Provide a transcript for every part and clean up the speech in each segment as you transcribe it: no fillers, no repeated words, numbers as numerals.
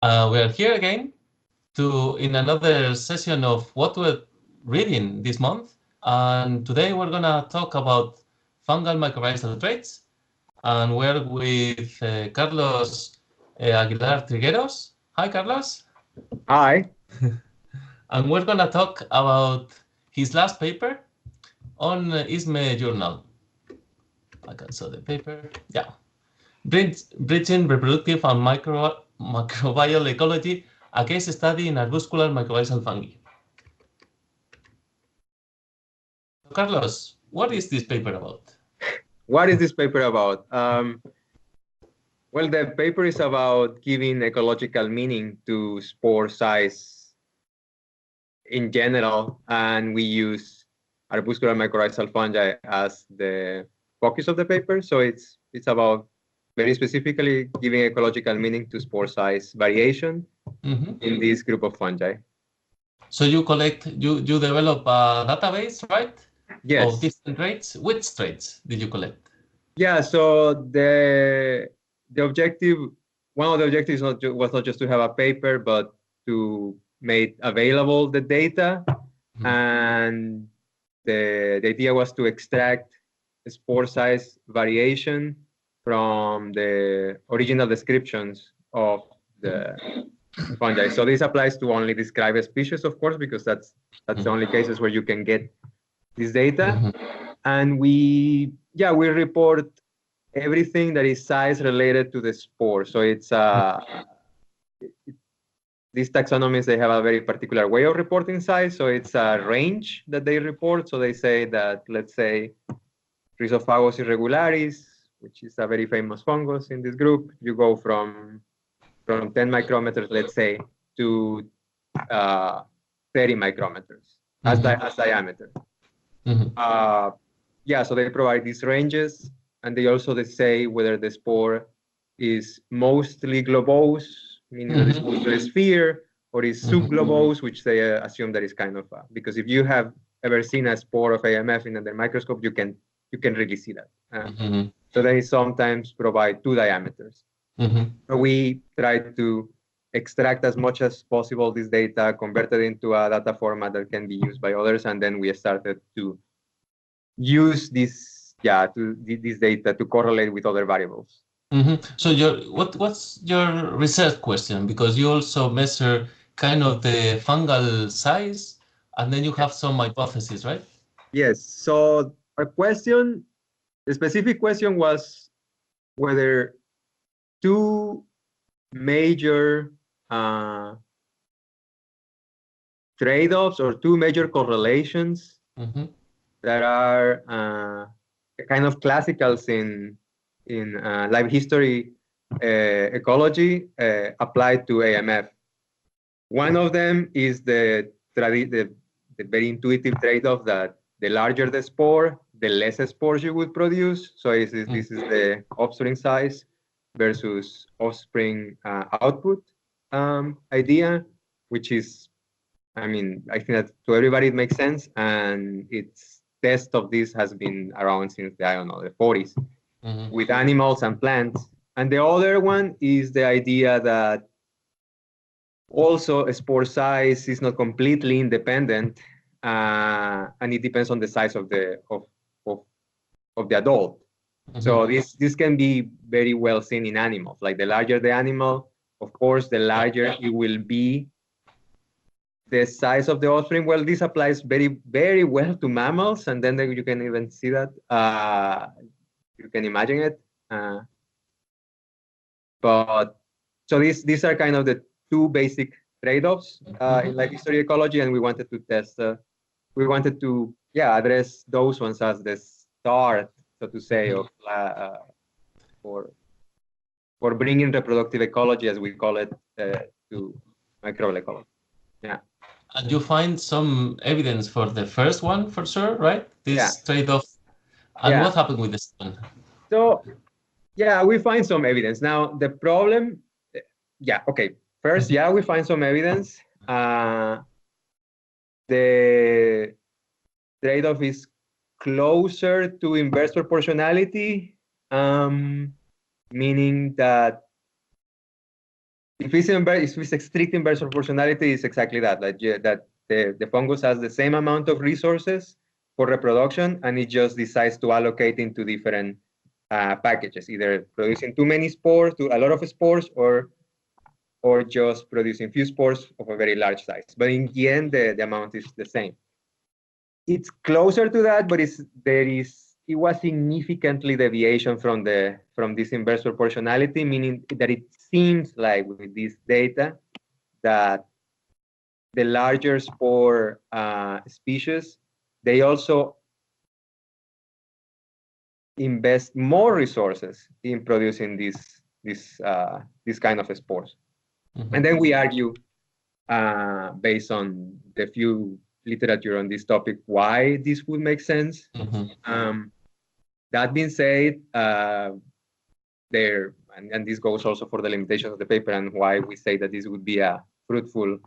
We are here again in another session of what we're reading this month. And today we're going to talk about fungal mycorrhizal traits. And we're with Carlos Aguilar Trigueros. Hi, Carlos. Hi. And we're going to talk about his last paper on ISME Journal. I can show the paper. Yeah. Bridging Reproductive and Microbial Ecology, a case study in arbuscular mycorrhizal fungi. Carlos, what is this paper about? What is this paper about? Well, the paper is about giving ecological meaning to spore size in general, and we use arbuscular mycorrhizal fungi as the focus of the paper. So it's about very specifically giving ecological meaning to spore size variation in this group of fungi. So you develop a database, right? Yes. Of different traits. Which traits did you collect? Yeah. So the objective, one of the objectives was not just to have a paper, but to make available the data, and the idea was to extract spore size variation from the original descriptions of the fungi. So this applies to only described species, of course, because that's the only cases where you can get this data. And we report everything that is size related to the spore. So it's these taxonomies, they have a very particular way of reporting size. So it's a range that they report. So they say that, let's say, Rhizophagos irregularis, which is a very famous fungus in this group, you go from 10 micrometers, let's say, to 30 micrometers as diameter. So they provide these ranges, and they say whether the spore is mostly globose, meaning that it's mostly a sphere, or is subglobose, which they assume that is kind of because if you have ever seen a spore of AMF in under microscope, you can really see that. So they sometimes provide two diameters. So we try to extract as much as possible this data, convert it into a data format that can be used by others, and then we started to use this data to correlate with other variables. So what's your research question? Because you also measure kind of the fungal size, and then you have some hypotheses, right? Yes. So the specific question was whether two major trade-offs or two major correlations that are kind of classicals in life history ecology applied to AMF. One of them is the very intuitive trade-off that the larger the spore, the less spores you would produce. So this is the offspring size versus offspring output idea, which is, I think that to everybody it makes sense, and its test of this has been around since the 40s with animals and plants. And the other one is the idea that also spore size is not completely independent, and it depends on the size of the adult. So this can be very well seen in animals. Like the larger the animal, of course, the larger it will be the size of the offspring. Well, this applies very, very well to mammals, and then you can even see that. You can imagine it. But so these are kind of the two basic trade-offs in life history ecology, and we wanted to test. We wanted to address those ones as the start, so to say, of for bringing reproductive ecology, as we call it, to microbial ecology. Yeah. And you find some evidence for the first one, for sure, right? This trade-off. And what happened with this one? So, we find some evidence. Now, the problem, first, we find some evidence. The trade-off is closer to inverse proportionality, meaning that if it's a strict inverse proportionality, it's exactly that. Like that the fungus has the same amount of resources for reproduction, and it just decides to allocate into different packages, either producing too many spores, a lot of spores, or just producing few spores of a very large size. But in the end, the amount is the same. It's closer to that, but it was significantly deviation from this inverse proportionality, meaning that it seems like with this data that the larger spore species, they also invest more resources in producing this kind of spores. Mm-hmm. And then we argue based on the few literature on this topic why this would make sense. Mm-hmm. That being said, and this goes also for the limitations of the paper and why we say that this would be a fruitful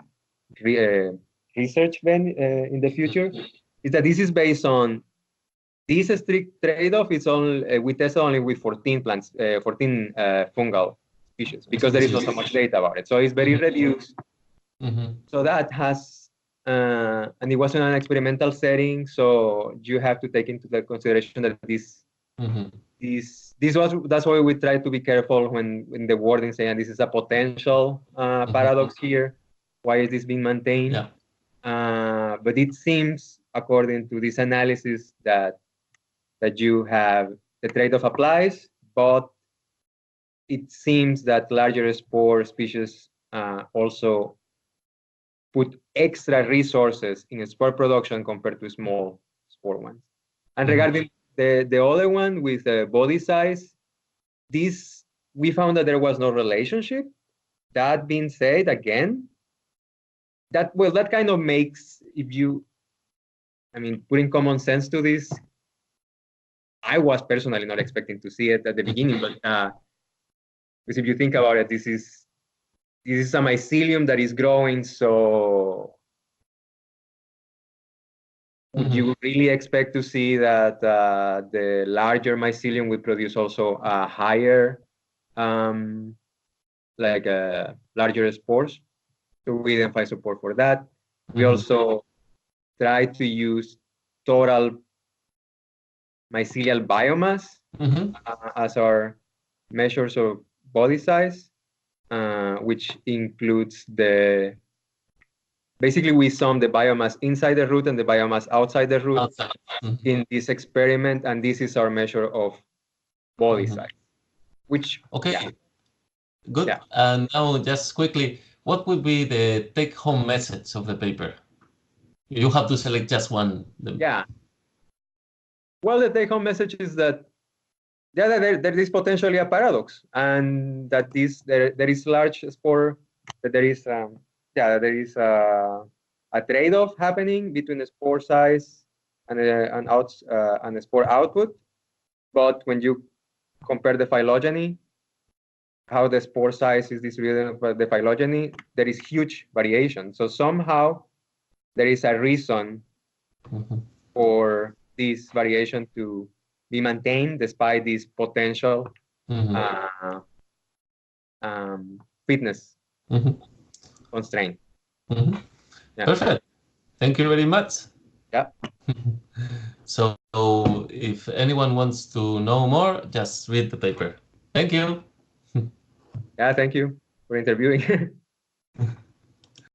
research in the future, is that this is based on this strict trade-off. It's only we tested only with 14 plants, 14 fungal species, because there is not so much data about it. So it's very reduced. Mm-hmm. So that has, and it was in an experimental setting. So you have to take into the consideration that that's why we try to be careful when the wording saying this is a potential paradox here. Why is this being maintained? Yeah. But it seems, according to this analysis, that you have the trade-off applies, but it seems that larger spore species also put extra resources in spore production compared to small spore ones. And regarding the other one with the body size, we found that there was no relationship. That being said, again, that kind of makes, putting common sense to this, I was personally not expecting to see it at the beginning, but because if you think about it, this is a mycelium that is growing, so would you really expect to see that the larger mycelium would produce also a higher, larger spores? So we didn't find support for that. We also tried to use total mycelial biomass as our measures of body size, which includes basically we sum the biomass inside the root and the biomass outside the root in this experiment, and this is our measure of body size. Which good. Yeah. And now just quickly, what would be the take-home message of the paper? You have to select just one. Yeah. Well, the take-home message is that there is potentially a paradox, and that there is large spore, that there is a trade-off happening between the spore size and the spore output. But when you compare the phylogeny, how the spore size is distributed by the phylogeny, there is huge variation. So somehow there is a reason for this variation to be maintained despite this potential fitness constraint. Yeah. Perfect. Thank you very much. Yeah. So if anyone wants to know more, just read the paper. Thank you. Yeah, thank you for interviewing.